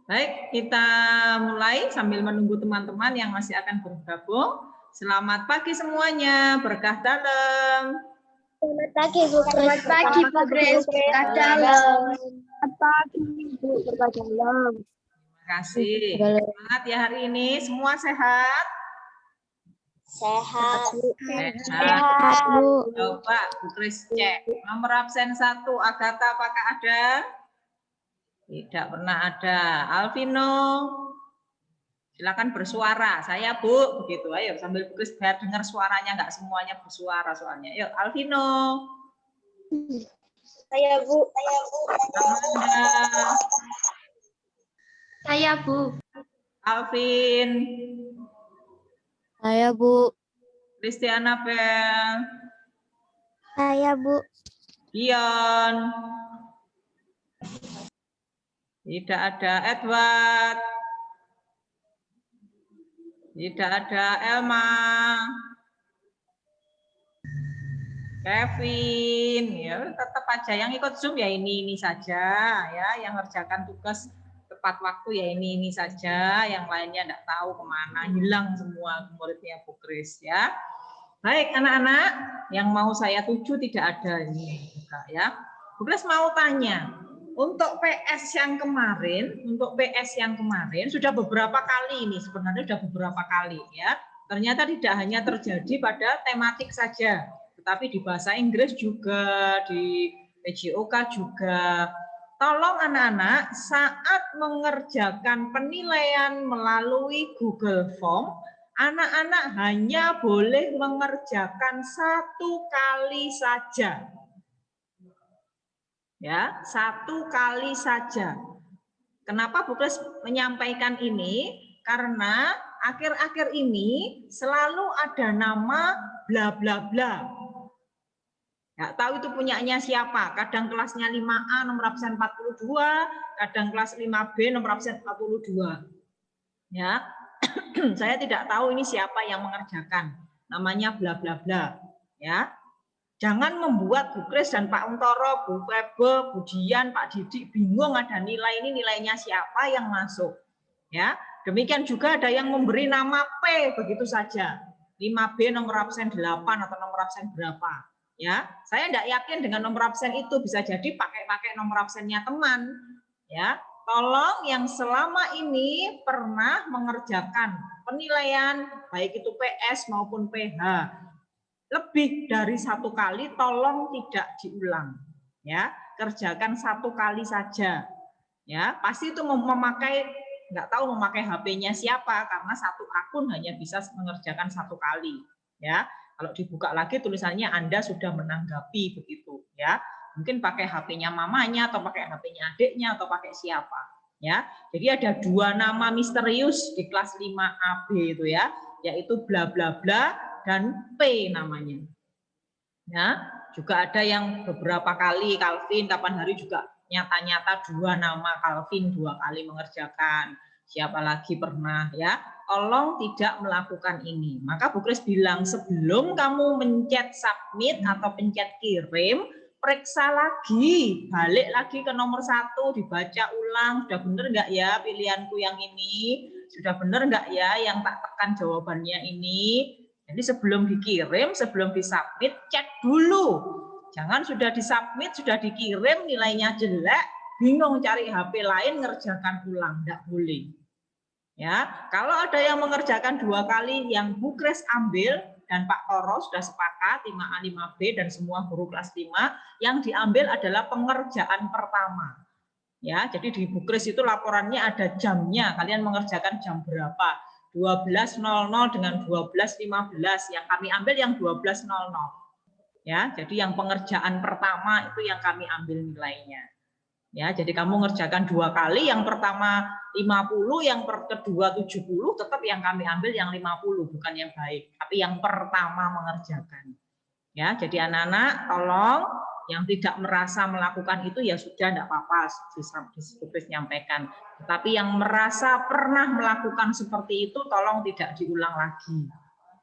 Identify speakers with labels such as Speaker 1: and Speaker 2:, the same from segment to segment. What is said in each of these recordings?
Speaker 1: Baik, kita mulai sambil menunggu teman-teman yang masih akan bergabung. Selamat pagi semuanya, berkah dalam.
Speaker 2: Selamat pagi, Bu Kris.
Speaker 3: Selamat pagi, Bu Kris. Berkah dalam.
Speaker 2: Selamat pagi, Bu. Berkah dalam.
Speaker 1: Terima kasih. Semangat ya hari ini. Semua sehat?
Speaker 2: Sehat.
Speaker 1: Sehat, Bu. Coba Bu Kris cek. Nomor absen 1, Agatha apakah ada? Tidak pernah ada. Alvino, silakan bersuara. Saya Bu, begitu. Ayo sambil Bu Kris biar dengar suaranya, nggak semuanya bersuara soalnya. Yuk, Alvino.
Speaker 2: Saya Bu.
Speaker 1: Amanda.
Speaker 3: Saya Bu.
Speaker 1: Alvin.
Speaker 2: Saya Bu.
Speaker 1: Christiana Bel.
Speaker 2: Saya Bu.
Speaker 1: Dion. Tidak ada Edward. Tidak ada Elma. Kevin, ya tetap aja yang ikut Zoom ya ini saja ya, yang ngerjakan tugas tepat waktu ya ini saja, yang lainnya enggak tahu kemana, hilang semua muridnya Bu Kris ya. Baik anak-anak, yang mau saya tuju tidak ada ini juga ya. Bu Kris mau tanya, untuk PS yang kemarin, sudah beberapa kali ini sebenarnya sudah beberapa kali ya. Ternyata tidak hanya terjadi pada tematik saja, tetapi di bahasa Inggris juga, di PJOK juga. Tolong anak-anak saat mengerjakan penilaian melalui Google Form, anak-anak hanya boleh mengerjakan 1 kali saja. Ya, 1 kali saja. Kenapa Bu Kris menyampaikan ini? Karena akhir-akhir ini selalu ada nama bla bla bla. Nggak tahu itu punyanya siapa. Kadang kelasnya 5A nomor absen 42, kadang kelas 5B nomor absen 42. Ya. Saya tidak tahu ini siapa yang mengerjakan. Namanya bla bla bla, ya. Jangan membuat Bu Kris dan Pak Untoro, Bu Febe, Bu Dian, Pak Didik bingung ada nilai ini nilainya siapa yang masuk. Ya, demikian juga ada yang memberi nama P begitu saja. 5B nomor absen 8 atau nomor absen berapa. Ya, saya tidak yakin dengan nomor absen itu, bisa jadi pakai nomor absennya teman. Ya, tolong yang selama ini pernah mengerjakan penilaian baik itu PS maupun PH lebih dari 1 kali tolong tidak diulang ya, kerjakan 1 kali saja ya. Pasti itu memakai, nggak tahu memakai HP-nya siapa, karena 1 akun hanya bisa mengerjakan 1 kali ya. Kalau dibuka lagi tulisannya Anda sudah menanggapi begitu ya, mungkin pakai HP-nya mamanya atau pakai HP-nya adiknya atau pakai siapa ya. Jadi ada 2 nama misterius di kelas 5AB itu ya, yaitu bla bla bla dan P namanya. Ya, juga ada yang beberapa kali Calvin kapan hari juga nyata-nyata 2 nama Calvin 2 kali mengerjakan. Siapa lagi pernah ya? Tolong tidak melakukan ini. Maka Bu Kris bilang sebelum kamu mencet submit atau pencet kirim, periksa lagi, balik lagi ke nomor 1, dibaca ulang, sudah benar enggak ya pilihanku yang ini? Sudah benar enggak ya yang tak tekan jawabannya ini? Jadi sebelum dikirim, sebelum disubmit, cek dulu. Jangan sudah disubmit, sudah dikirim, nilainya jelek, bingung cari HP lain, ngerjakan ulang, enggak boleh. Ya, kalau ada yang mengerjakan 2 kali yang Bu Kris ambil dan Pak Toro sudah sepakat 5A 5B dan semua guru kelas 5, yang diambil adalah pengerjaan pertama. Ya, jadi di Bu Kris itu laporannya ada jamnya, kalian mengerjakan jam berapa? 12.00 dengan 12.15, yang kami ambil yang 12.00. Ya, jadi yang pengerjaan pertama itu yang kami ambil nilainya. Ya, jadi kamu mengerjakan 2 kali, yang pertama 50, yang kedua 70, tetap yang kami ambil yang 50, bukan yang baik, tapi yang pertama mengerjakan. Ya, jadi anak-anak tolong yang tidak merasa melakukan itu ya sudah tidak apa-apa, Kris nyampaikan. Tetapi yang merasa pernah melakukan seperti itu tolong tidak diulang lagi.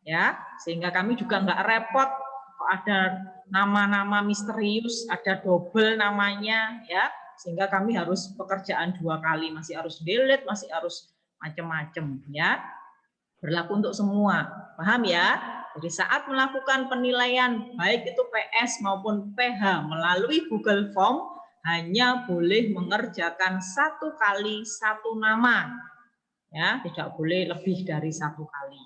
Speaker 1: Ya, sehingga kami juga nggak repot kok ada nama-nama misterius, ada double namanya ya. sehingga kami harus pekerjaan 2 kali, masih harus delete, masih harus macam-macam ya. Berlaku untuk semua, paham ya? Jadi saat melakukan penilaian baik itu PS maupun PH melalui Google Form hanya boleh mengerjakan 1 kali 1 nama, ya, tidak boleh lebih dari 1 kali.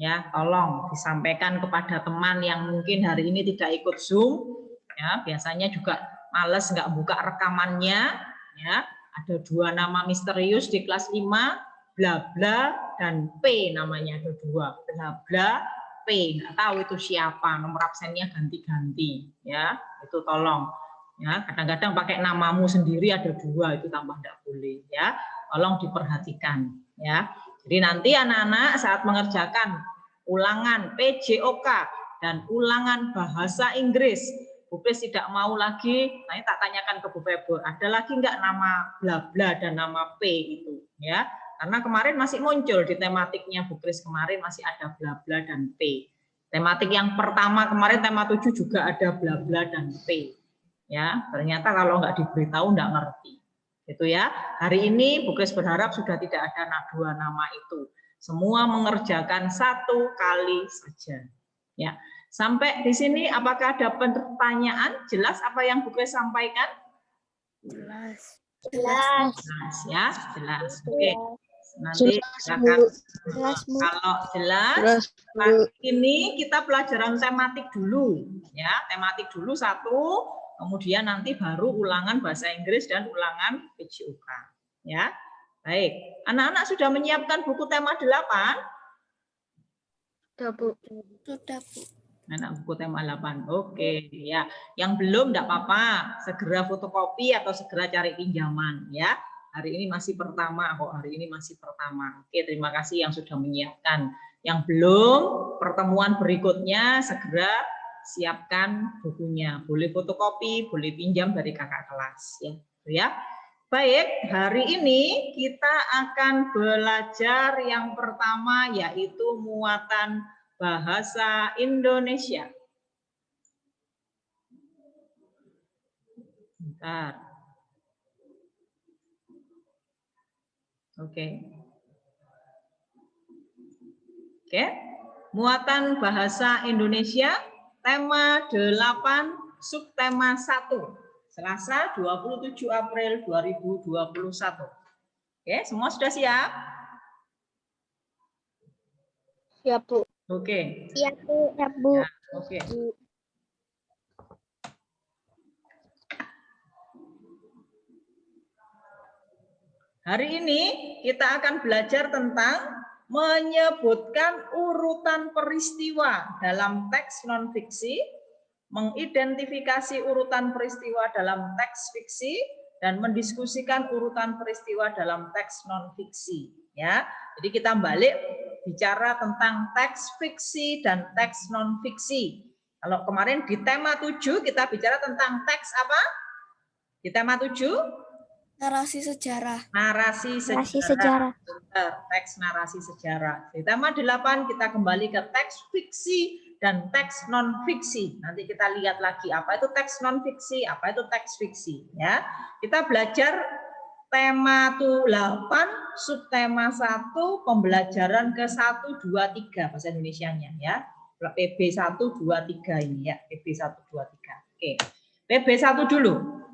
Speaker 1: Ya, tolong disampaikan kepada teman yang mungkin hari ini tidak ikut Zoom, ya, biasanya juga males nggak buka rekamannya, ya, ada 2 nama misterius di kelas 5. Bla bla dan P namanya, ada 2, bla bla P, nggak tahu itu siapa, nomor absennya ganti-ganti ya, itu tolong ya, kadang-kadang pakai namamu sendiri ada 2, itu tambah nggak boleh ya, tolong diperhatikan ya. Jadi nanti anak-anak saat mengerjakan ulangan PJOK dan ulangan bahasa Inggris, Bu Pris tidak mau lagi, nanti tak tanyakan ke Bu Febur, ada lagi nggak nama bla bla dan nama P itu ya. Karena kemarin masih muncul di tematiknya Bu Kris, kemarin masih ada bla bla dan P. Tematik yang pertama kemarin, tema 7 juga ada bla bla dan P. Ya, ternyata kalau nggak diberitahu nggak ngerti. Gitu ya. Hari ini Bu Kris berharap sudah tidak ada 2 nama itu. Semua mengerjakan 1 kali saja. Ya. Sampai di sini apakah ada pertanyaan? Jelas apa yang Bu Kris sampaikan?
Speaker 2: Jelas.
Speaker 1: Jelas ya, jelas. Oke. Nanti silakan kalau jelas ini kita pelajaran tematik dulu ya, tematik dulu 1, kemudian nanti baru ulangan bahasa Inggris dan ulangan PJOK ya. Baik, anak-anak sudah menyiapkan buku tema 8?
Speaker 3: Sudah, Bu.
Speaker 2: Sudah, Bu.
Speaker 1: Anak buku tema 8. Oke ya, yang belum enggak apa-apa, segera fotokopi atau segera cari pinjaman ya. Hari ini masih pertama kok, hari ini masih pertama. Oke, terima kasih yang sudah menyiapkan. Yang belum, pertemuan berikutnya segera siapkan bukunya. Boleh fotokopi, boleh pinjam dari kakak kelas ya. Baik, hari ini kita akan belajar yang pertama yaitu muatan bahasa Indonesia. Bentar. Oke. Muatan bahasa Indonesia, tema 8, subtema 1. Selasa 27 April 2021. Oke, semua sudah siap?
Speaker 2: Siap, Bu.
Speaker 1: Oke.
Speaker 2: Siap, Bu. Siap, Bu.
Speaker 1: Ya, oke. Hari ini kita akan belajar tentang menyebutkan urutan peristiwa dalam teks non-fiksi, mengidentifikasi urutan peristiwa dalam teks fiksi, dan mendiskusikan urutan peristiwa dalam teks non-fiksi. Ya, jadi kita balik bicara tentang teks fiksi dan teks non-fiksi. Kalau kemarin di tema 7 kita bicara tentang teks apa? Di tema 7?
Speaker 2: Narasi sejarah.
Speaker 1: Narasi sejarah. Teks narasi sejarah. Di tema 8 kita kembali ke teks fiksi dan teks non-fiksi. Nanti kita lihat lagi apa itu teks non-fiksi, apa itu teks fiksi. Ya, kita belajar tema 8, subtema 1, pembelajaran ke 1, 2, 3 bahasa Indonesianya ya. PB 1, 2, 3 ini ya, PB 1, 2, 3. Oke, PB 1 dulu.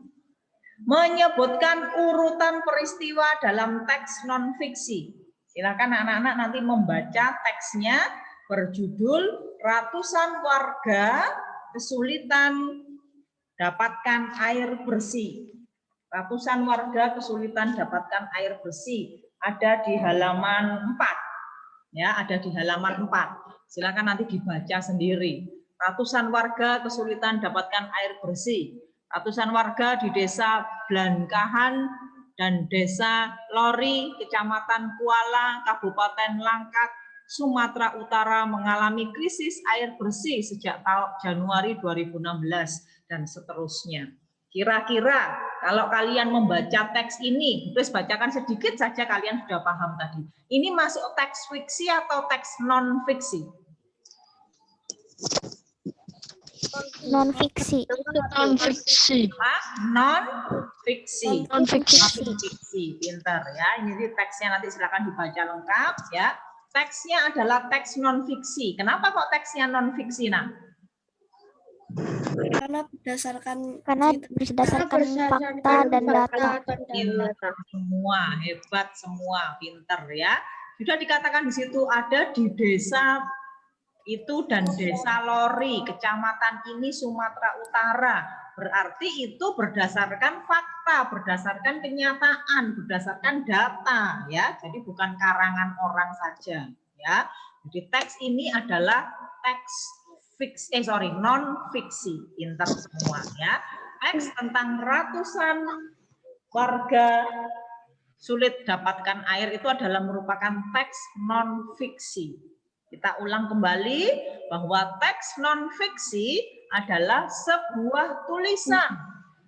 Speaker 1: Menyebutkan urutan peristiwa dalam teks non-fiksi. Silakan anak-anak nanti membaca teksnya berjudul Ratusan Warga Kesulitan Dapatkan Air Bersih. Ratusan warga kesulitan dapatkan air bersih. Ada di halaman 4. Ya, ada di halaman 4. Silakan nanti dibaca sendiri. Ratusan warga kesulitan dapatkan air bersih. Ratusan warga di desa Blankahan dan desa Lori, Kecamatan Kuala, Kabupaten Langkat, Sumatera Utara mengalami krisis air bersih sejak Januari 2016 dan seterusnya. Kira-kira kalau kalian membaca teks ini, terus bacakan sedikit saja kalian sudah paham tadi. Ini masuk teks fiksi atau teks non-fiksi?
Speaker 2: Non-fiksi.
Speaker 3: Non-fiksi.
Speaker 1: Non-fiksi.
Speaker 2: Non-fiksi.
Speaker 1: Fiksi, pintar ya. Ini teksnya nanti silakan dibaca lengkap ya. Teksnya adalah teks non-fiksi. Kenapa kok teksnya non-fiksi, Nak?
Speaker 2: Karena berdasarkan fakta dan data.
Speaker 1: Pintar semua, hebat semua, pintar ya. Sudah dikatakan di situ ada di desa itu dan desa Lori, kecamatan ini Sumatera Utara. Berarti itu berdasarkan fakta, berdasarkan kenyataan, berdasarkan data ya. Jadi bukan karangan orang saja ya. Jadi teks ini adalah teks non fiksi, pintar semua ya. Teks tentang ratusan warga sulit dapatkan air itu adalah merupakan teks non fiksi. Kita ulang kembali bahwa teks non fiksi adalah sebuah tulisan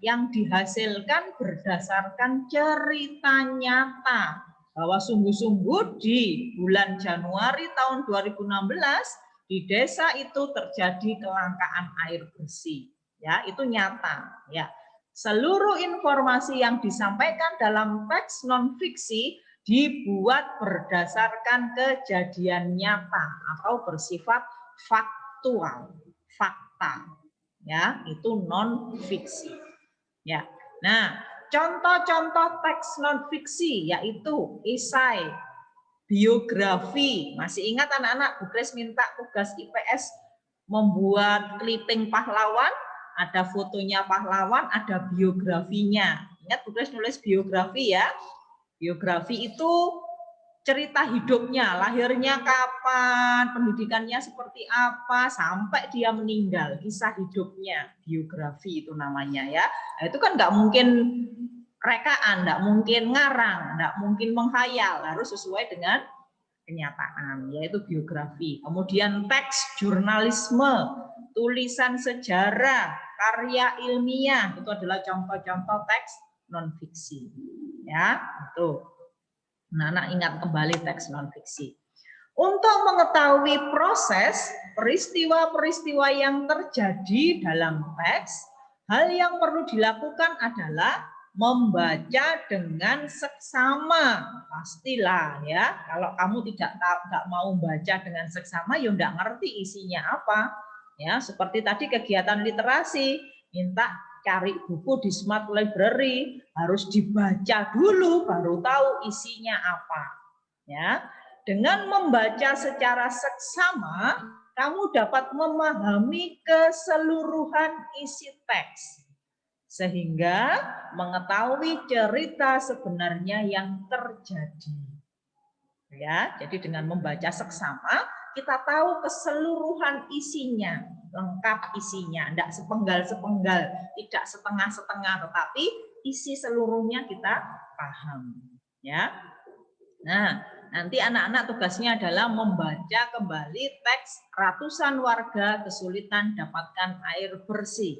Speaker 1: yang dihasilkan berdasarkan cerita nyata bahwa sungguh-sungguh di bulan Januari tahun 2016 di desa itu terjadi kelangkaan air bersih. Ya, itu nyata, ya. Seluruh informasi yang disampaikan dalam teks non fiksi dibuat berdasarkan kejadian nyata atau bersifat faktual, fakta. Ya, itu non fiksi. Ya. Nah, contoh-contoh teks non fiksi yaitu esai, biografi. Masih ingat anak-anak, Bu Kris minta tugas IPS membuat clipping pahlawan, ada fotonya pahlawan, ada biografinya. Ingat Bu Kris nulis biografi ya. Biografi itu cerita hidupnya, lahirnya kapan, pendidikannya seperti apa, sampai dia meninggal, kisah hidupnya, biografi itu namanya ya. Nah, itu kan nggak mungkin rekaan, nggak mungkin ngarang, nggak mungkin menghayal, harus sesuai dengan kenyataan, yaitu biografi. Kemudian teks jurnalisme, tulisan sejarah, karya ilmiah, itu adalah contoh-contoh teks non-fiksi. Ya, itu. Nah, anak ingat kembali teks non-fiksi. Untuk mengetahui proses peristiwa-peristiwa yang terjadi dalam teks, hal yang perlu dilakukan adalah membaca dengan seksama. Pastilah ya, kalau kamu tidak mau baca dengan seksama ya enggak ngerti isinya apa. Ya, seperti tadi kegiatan literasi, minta cari buku di Smart Library, harus dibaca dulu baru tahu isinya apa. Ya, dengan membaca secara seksama, kamu dapat memahami keseluruhan isi teks sehingga mengetahui cerita sebenarnya yang terjadi. Ya, jadi dengan membaca seksama kita tahu keseluruhan isinya, lengkap isinya, tidak sepenggal-sepenggal, tidak setengah-setengah, tetapi isi seluruhnya kita paham. Ya, nah nanti anak-anak tugasnya adalah membaca kembali teks ratusan warga kesulitan dapatkan air bersih.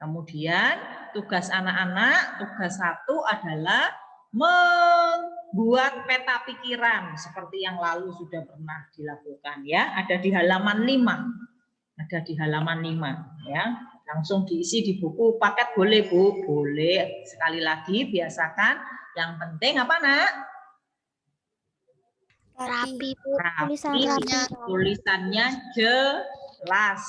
Speaker 1: Kemudian tugas anak-anak, tugas 1 adalah membuat peta pikiran seperti yang lalu sudah pernah dilakukan ya, ada di halaman 5. Ada di halaman 5 ya. Langsung diisi di buku paket boleh Bu, boleh. Sekali lagi biasakan yang penting apa Nak?
Speaker 2: Rapi.
Speaker 1: Tulisannya jelas.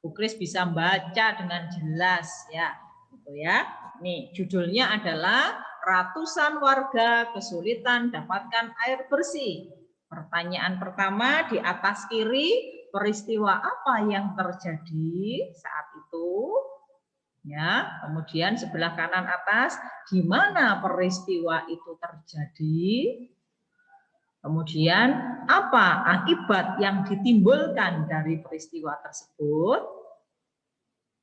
Speaker 1: Bu Kris bisa baca dengan jelas ya. Gitu ya. Nih, judulnya adalah ratusan warga kesulitan dapatkan air bersih. Pertanyaan pertama di atas kiri, peristiwa apa yang terjadi saat itu? Ya, kemudian sebelah kanan atas, di mana peristiwa itu terjadi? Kemudian apa akibat yang ditimbulkan dari peristiwa tersebut?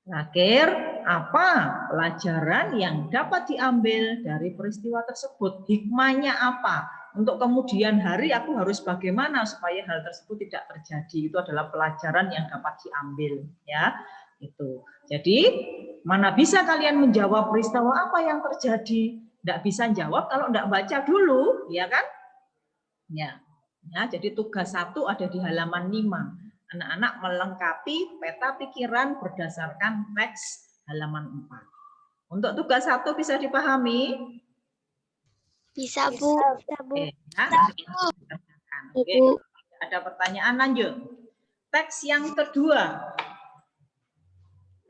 Speaker 1: Terakhir, apa pelajaran yang dapat diambil dari peristiwa tersebut? Hikmahnya apa? Untuk kemudian hari aku harus bagaimana supaya hal tersebut tidak terjadi? Itu adalah pelajaran yang dapat diambil, ya. Itu. Jadi, mana bisa kalian menjawab peristiwa apa yang terjadi? Tidak bisa jawab kalau tidak baca dulu, ya kan? Ya, jadi tugas 1 ada di halaman 5. Anak-anak melengkapi peta pikiran berdasarkan teks halaman 4. Untuk tugas 1 bisa dipahami?
Speaker 3: Bisa, Bu.
Speaker 1: Oke, ya, nanti kita kerjakan. Oke, ada pertanyaan lanjut. Teks yang kedua.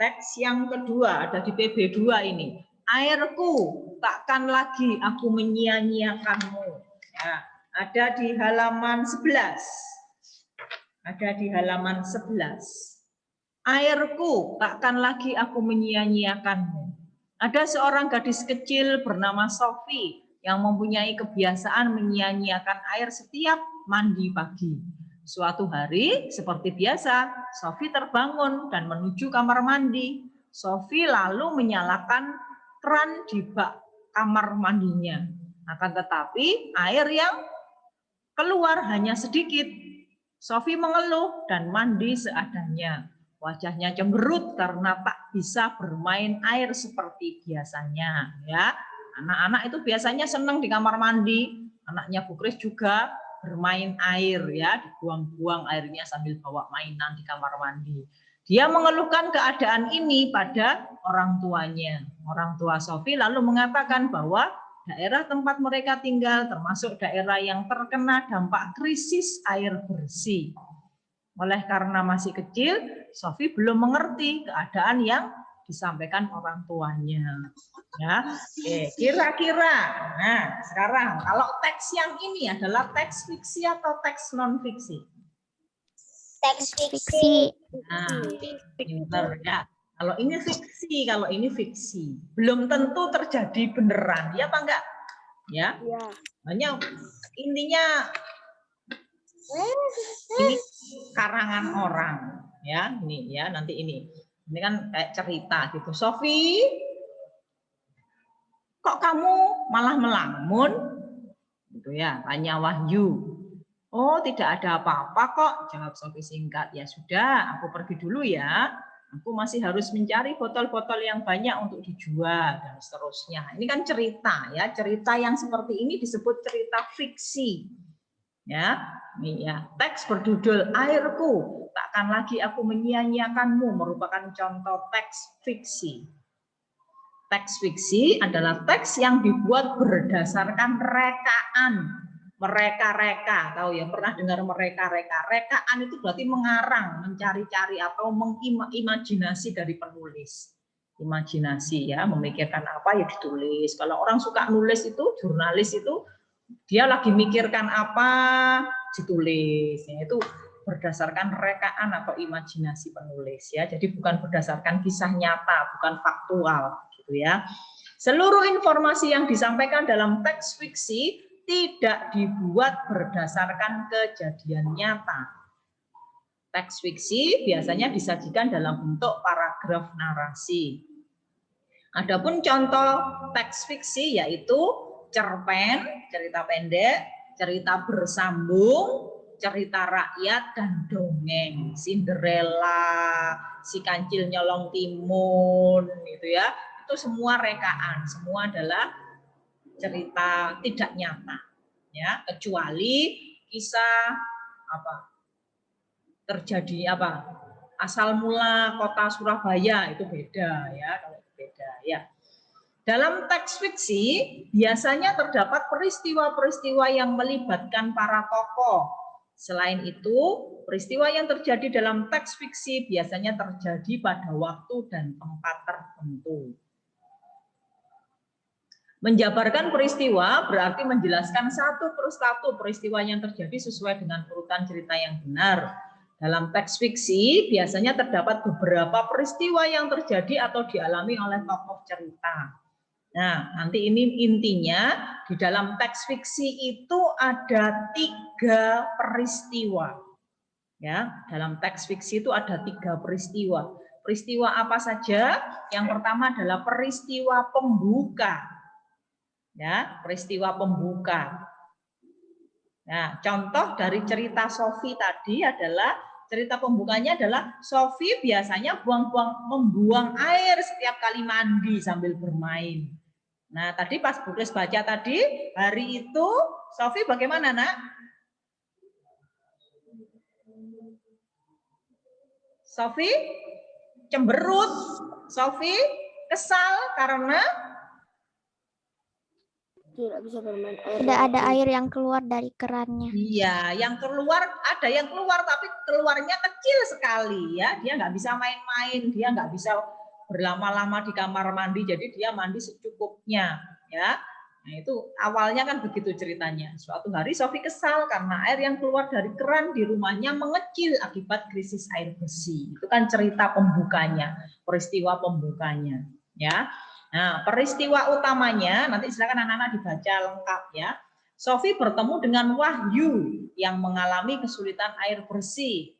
Speaker 1: Teks yang kedua ada di PB2 ini. Airku, takkan lagi aku menyia-nyiakanmu. Ya, ada di halaman 11. Ada di halaman 11. Airku, takkan lagi aku menyia-nyiakanmu. Ada seorang gadis kecil bernama Sophie yang mempunyai kebiasaan menyia-nyiakan air setiap mandi pagi. Suatu hari, seperti biasa, Sophie terbangun dan menuju kamar mandi. Sophie lalu menyalakan keran di bak kamar mandinya. Akan tetapi, air yang keluar hanya sedikit. Sophie mengeluh dan mandi seadanya. Wajahnya cemberut karena tak bisa bermain air seperti biasanya. Ya, anak-anak itu biasanya senang di kamar mandi. Anaknya Bu Kris juga bermain air, ya, dibuang-buang airnya sambil bawa mainan di kamar mandi. Dia mengeluhkan keadaan ini pada orang tuanya. Orang tua Sophie lalu mengatakan bahwa daerah tempat mereka tinggal termasuk daerah yang terkena dampak krisis air bersih. Oleh karena masih kecil, Sophie belum mengerti keadaan yang disampaikan orang tuanya. Ya, kira-kira. Nah, sekarang kalau teks yang ini adalah teks fiksi atau teks non fiksi?
Speaker 3: Teks
Speaker 2: Fiksi.
Speaker 1: Nah, pinter ya. Kalau ini fiksi, kalau ini fiksi. Belum tentu terjadi beneran, ya apa enggak? Ya. Hanya intinya ini karangan orang, ya. Ini ya, nanti ini. Ini kan kayak cerita gitu. Sophie, kok kamu malah melamun? Gitu ya, tanya Wahyu. Oh, tidak ada apa-apa kok, jawab Sophie singkat. Ya sudah, aku pergi dulu ya. Aku masih harus mencari botol-botol yang banyak untuk dijual dan seterusnya. Ini kan cerita ya, cerita yang seperti ini disebut cerita fiksi. Ya, ini ya. Teks berjudul Airku, takkan lagi aku menyia-nyiakanmu merupakan contoh teks fiksi. Teks fiksi adalah teks yang dibuat berdasarkan rekaan. Mereka-reka, tahu ya, pernah dengar mereka-reka. Rekaan itu berarti mengarang, mencari-cari atau mengimajinasi dari penulis. Imajinasi ya, memikirkan apa ya ditulis. Kalau orang suka nulis itu, jurnalis itu, dia lagi mikirkan apa ditulis. Ya, itu berdasarkan rekaan atau imajinasi penulis ya. Jadi bukan berdasarkan kisah nyata, bukan faktual gitu ya. Seluruh informasi yang disampaikan dalam teks fiksi tidak dibuat berdasarkan kejadian nyata. Teks fiksi biasanya disajikan dalam bentuk paragraf narasi. Adapun contoh teks fiksi yaitu cerpen, cerita pendek, cerita bersambung, cerita rakyat, dan dongeng. Cinderella, si kancil nyolong timun, gitu ya. Itu semua rekaan, semua adalah cerita tidak nyata, ya, kecuali kisah apa terjadi apa asal mula kota Surabaya itu beda ya, kalau beda ya. Dalam teks fiksi biasanya terdapat peristiwa-peristiwa yang melibatkan para tokoh. Selain itu, peristiwa yang terjadi dalam teks fiksi biasanya terjadi pada waktu dan tempat tertentu. Menjabarkan peristiwa berarti menjelaskan satu persatu peristiwa yang terjadi sesuai dengan urutan cerita yang benar. Dalam teks fiksi biasanya terdapat beberapa peristiwa yang terjadi atau dialami oleh tokoh cerita. Nah, nanti ini intinya di dalam teks fiksi itu ada 3 peristiwa. Ya, dalam teks fiksi itu ada 3 peristiwa. Peristiwa apa saja? Yang pertama adalah peristiwa pembuka. Ya, peristiwa pembuka. Nah, contoh dari cerita Sophie tadi adalah cerita pembukanya adalah Sophie biasanya membuang air setiap kali mandi sambil bermain. Nah, tadi pas Bu Kris baca tadi, hari itu Sophie bagaimana, Nak? Sofi cemberut. Sofi kesal karena
Speaker 3: Tidak bisa bermain air.
Speaker 2: Tidak ada air yang keluar dari kerannya.
Speaker 1: iya, yang keluar ada yang keluar tapi keluarnya kecil sekali ya. Dia nggak bisa main-main, dia nggak bisa berlama-lama di kamar mandi, jadi dia mandi secukupnya ya. Nah, itu awalnya kan begitu ceritanya. Suatu hari Sofi kesal karena air yang keluar dari keran di rumahnya mengecil akibat krisis air bersih. Itu kan cerita pembukanya, peristiwa pembukanya ya. Nah, peristiwa utamanya nanti silakan anak-anak dibaca lengkap ya. Sofi bertemu dengan Wahyu yang mengalami kesulitan air bersih.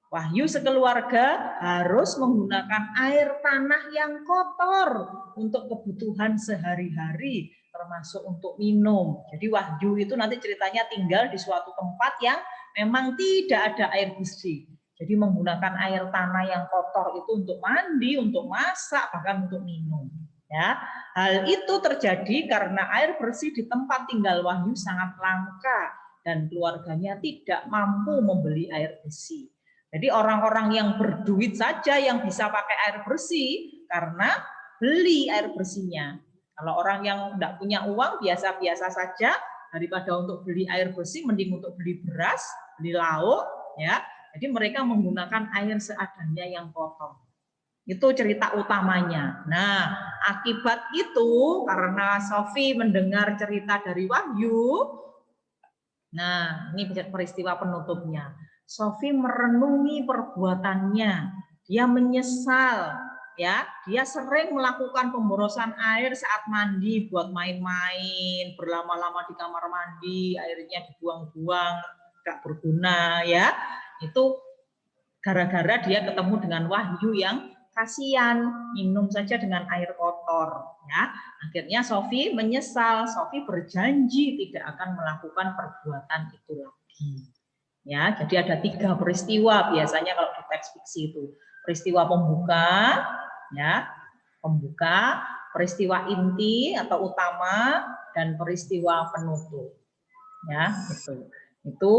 Speaker 1: Wahyu sekeluarga harus menggunakan air tanah yang kotor untuk kebutuhan sehari-hari, termasuk untuk minum. Jadi Wahyu itu nanti ceritanya tinggal di suatu tempat yang memang tidak ada air bersih. Jadi menggunakan air tanah yang kotor itu untuk mandi, untuk masak, bahkan untuk minum. Ya, hal itu terjadi karena air bersih di tempat tinggal Wahyu sangat langka dan keluarganya tidak mampu membeli air bersih. Jadi orang-orang yang berduit saja yang bisa pakai air bersih karena beli air bersihnya. Kalau orang yang tidak punya uang biasa-biasa saja, daripada untuk beli air bersih mending untuk beli beras, beli lauk ya. Jadi mereka menggunakan air seadanya yang kotor. Itu cerita utamanya. Nah, akibat itu karena Sofi mendengar cerita dari Wahyu, nah ini peristiwa penutupnya. Sofi merenungi perbuatannya, dia menyesal, ya, dia sering melakukan pemborosan air saat mandi buat main-main, berlama-lama di kamar mandi, airnya dibuang-buang, nggak berguna, ya. Itu gara-gara dia ketemu dengan Wahyu yang kasihan, minum saja dengan air kotor, ya. Akhirnya Sofi menyesal, Sofi berjanji tidak akan melakukan perbuatan itu lagi. Ya, jadi ada 3 peristiwa biasanya kalau di teks fiksi itu. Peristiwa pembuka, ya, pembuka, peristiwa inti atau utama, dan peristiwa penutup. Ya, itu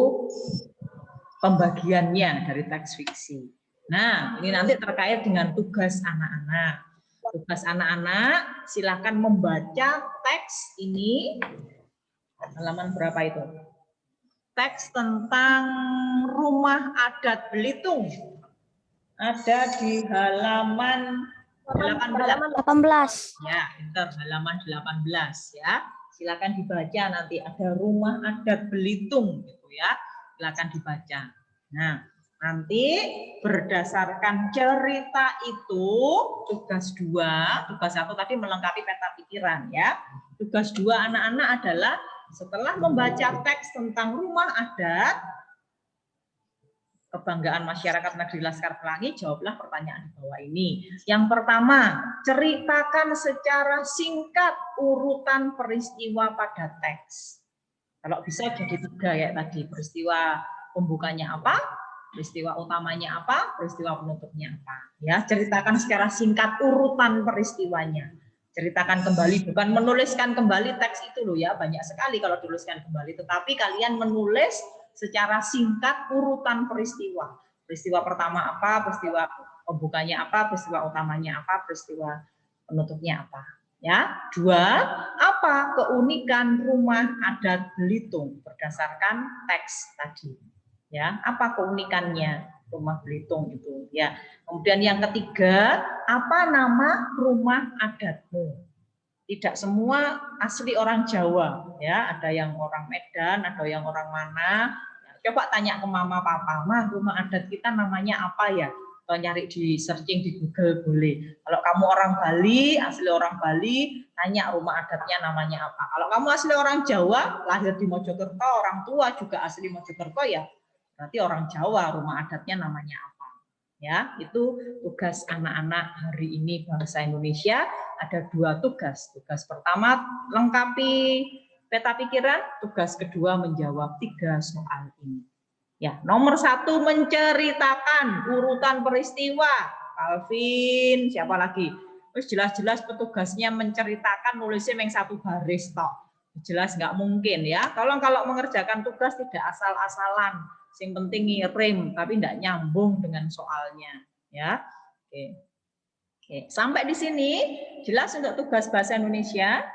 Speaker 1: pembagiannya dari teks fiksi. Nah, ini nanti terkait dengan tugas anak-anak. Tugas anak-anak, silakan membaca teks ini. Halaman berapa itu? Teks tentang rumah adat Belitung. Ada di halaman
Speaker 2: 18.
Speaker 1: Ya, pintar, halaman 18 ya. Silakan dibaca nanti ada rumah adat Belitung gitu ya. Silakan dibaca. Nah, nanti berdasarkan cerita itu tugas 2, tugas 1 tadi melengkapi peta pikiran ya. Tugas 2 anak-anak adalah setelah membaca teks tentang rumah adat kebanggaan masyarakat Negeri Laskar Pelangi, jawablah pertanyaan di bawah ini. Yang pertama, ceritakan secara singkat urutan peristiwa pada teks. Kalau bisa jadi 3 ya tadi, peristiwa pembukanya apa, peristiwa utamanya apa, peristiwa penutupnya apa. Ya, ceritakan secara singkat urutan peristiwanya. Ceritakan kembali, bukan menuliskan kembali teks itu loh ya, banyak sekali kalau tuliskan kembali, tetapi kalian menulis secara singkat urutan peristiwa. Peristiwa pertama apa, peristiwa pembukanya apa, peristiwa utamanya apa, peristiwa penutupnya apa. Ya, 2, apa keunikan rumah adat Belitung berdasarkan teks tadi. Ya, apa keunikannya rumah Belitung itu? Ya. Kemudian yang ketiga, apa nama rumah adatmu? Tidak semua asli orang Jawa, ya. Ada yang orang Medan, ada yang orang mana. Coba tanya ke mama papa, mah rumah adat kita namanya apa ya? Atau nyari di searching di Google boleh. Kalau kamu orang Bali, asli orang Bali, tanya rumah adatnya namanya apa. Kalau kamu asli orang Jawa, lahir di Mojokerto, orang tua juga asli Mojokerto ya, berarti orang Jawa rumah adatnya namanya apa. Ya, itu tugas anak-anak hari ini bahasa Indonesia. Ada 2 tugas. Tugas pertama lengkapi peta pikiran, tugas kedua menjawab 3 soal ini. Ya, nomor 1 menceritakan urutan peristiwa. Calvin, siapa lagi? Terus jelas-jelas petugasnya menceritakan, nulisnya yang 1 baris tok. Jelas nggak mungkin ya. Tolong kalau mengerjakan tugas tidak asal-asalan. Yang penting ngirim, tapi tidak nyambung dengan soalnya. Ya. Oke. Oke, sampai di sini jelas untuk tugas bahasa Indonesia?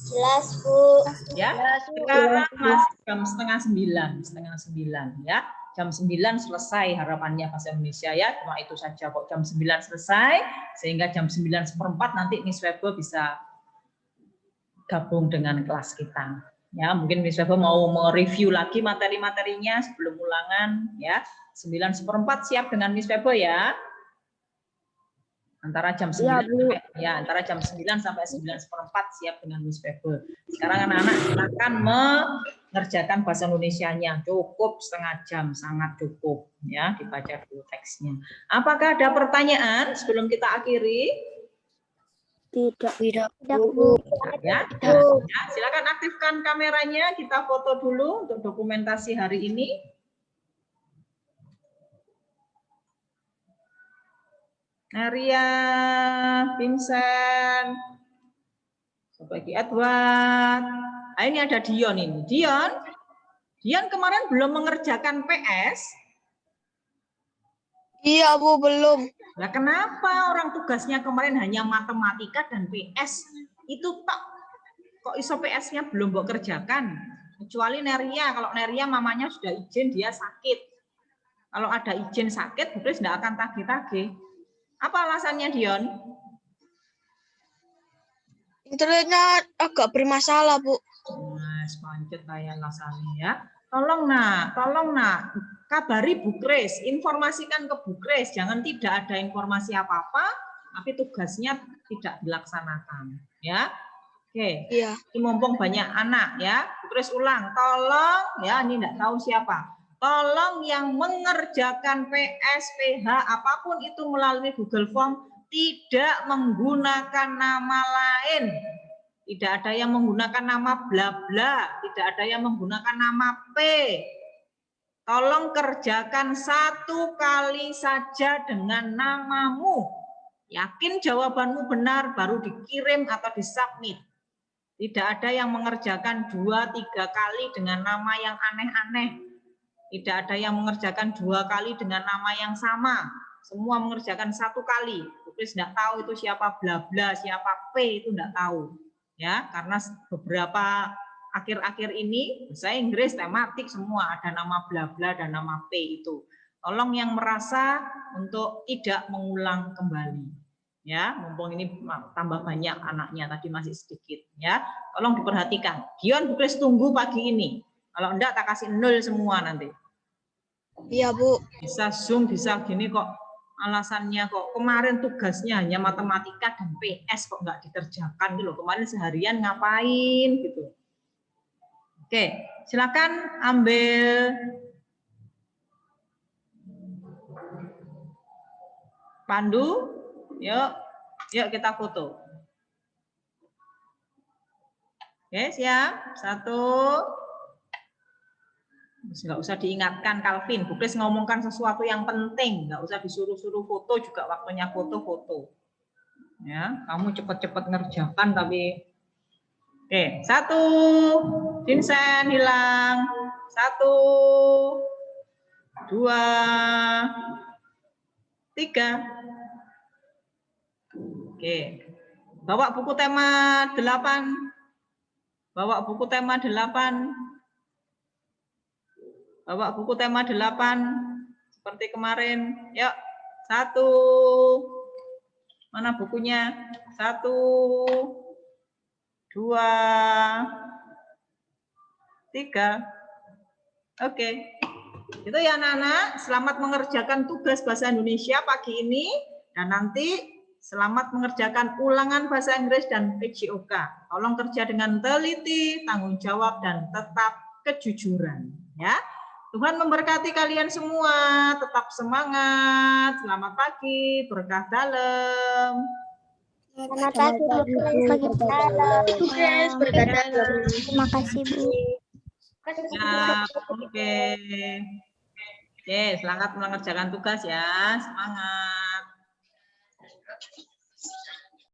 Speaker 3: Jelas, Bu.
Speaker 1: Ya. Sekarang masih jam setengah 9 ya. Jam 9 selesai harapannya bahasa Indonesia ya. Cuma itu saja kok, jam 9 selesai sehingga jam 9:15 nanti Miss Webo bisa gabung dengan kelas kita. Ya, mungkin Miss Webo mau mereview lagi materi-materinya sebelum ulangan ya. 9:15 siap dengan Miss Webo ya. Antara jam 9 sampai ya, antara jam 9 sampai 9:15 siap dengan Miss Webo. Sekarang anak-anak silakan mengerjakan bahasa Indonesianya. Cukup setengah jam, sangat cukup ya, dibaca dulu teksnya. Apakah ada pertanyaan sebelum kita akhiri?
Speaker 3: Tidak.
Speaker 2: Tidak, Bu.
Speaker 1: Ya, ya, silakan aktifkan kameranya, kita foto dulu untuk dokumentasi hari ini. Maria, Vincent, bagi Edward. Nah, ini ada Dion ini. Dion kemarin belum mengerjakan PS.
Speaker 3: Iya, Bu, belum.
Speaker 1: Nah, kenapa orang tugasnya kemarin hanya matematika dan PS? Itu kok iso PS-nya belum mau kerjakan? Kecuali Neria. Kalau Neria mamanya sudah izin, dia sakit. Kalau ada izin sakit, Bu Kris tidak akan tagih-tagih. Apa alasannya, Dion?
Speaker 3: Internetnya agak bermasalah, Bu.
Speaker 1: Nah, pancet kayak alasannya ya. Tolong nak, kabari Bu Kris, informasikan ke Bu Kris, jangan tidak ada informasi apa-apa, tapi tugasnya tidak dilaksanakan, ya. Oke.
Speaker 3: Iya.
Speaker 1: Ini mumpung banyak anak ya, Bu Kris ulang, tolong ya, ini enggak tahu siapa. Tolong yang mengerjakan PS, PH, apapun itu melalui Google Form tidak menggunakan nama lain. Tidak ada yang menggunakan nama bla bla, tidak ada yang menggunakan nama P. Tolong kerjakan satu kali saja dengan namamu. Yakin jawabanmu benar baru dikirim atau disubmit. Tidak ada yang mengerjakan 2-3 kali dengan nama yang aneh-aneh. Tidak ada yang mengerjakan 2 kali dengan nama yang sama. Semua mengerjakan 1 kali. Terus tidak tahu itu siapa bla bla, siapa P itu tidak tahu. Ya, karena beberapa akhir-akhir ini bahasa Inggris tematik semua ada nama bla bla dan nama P itu. Tolong yang merasa untuk tidak mengulang kembali. Ya, mumpung ini tambah banyak anaknya tadi masih sedikit ya. Tolong diperhatikan. Dion, Bu Kris tunggu pagi ini. Kalau enggak tak kasih 0 semua nanti.
Speaker 3: Iya, Bu.
Speaker 1: Bisa Zoom, bisa gini kok. Alasannya kok kemarin tugasnya hanya matematika dan PS kok nggak dikerjakan gitu loh. Kemarin seharian ngapain gitu. Oke, silakan ambil pandu. Yuk kita foto. Oke, siap. 1. Nggak usah diingatkan Calvin, Bu Kris ngomongkan sesuatu yang penting, nggak usah disuruh-suruh foto juga waktunya foto-foto. Ya, kamu cepat-cepat ngerjakan tapi oke, 1, Vincent hilang, 1, 2, 3. Oke, bawa buku tema 8, bawa buku tema 8. Bawa buku tema 8 seperti kemarin. Yuk, 1. Mana bukunya? 1, 2, 3. Oke. Itu ya anak-anak, selamat mengerjakan tugas bahasa Indonesia pagi ini dan nanti selamat mengerjakan ulangan bahasa Inggris dan PJOK. Tolong kerja dengan teliti, tanggung jawab dan tetap kejujuran, ya. Tuhan memberkati kalian semua, tetap semangat, selamat pagi, berkah dalam.
Speaker 3: Selamat pagi, Bu.
Speaker 2: Terima kasih, Bu.
Speaker 1: Ya, oke. Oke, selamat mengerjakan tugas ya, semangat.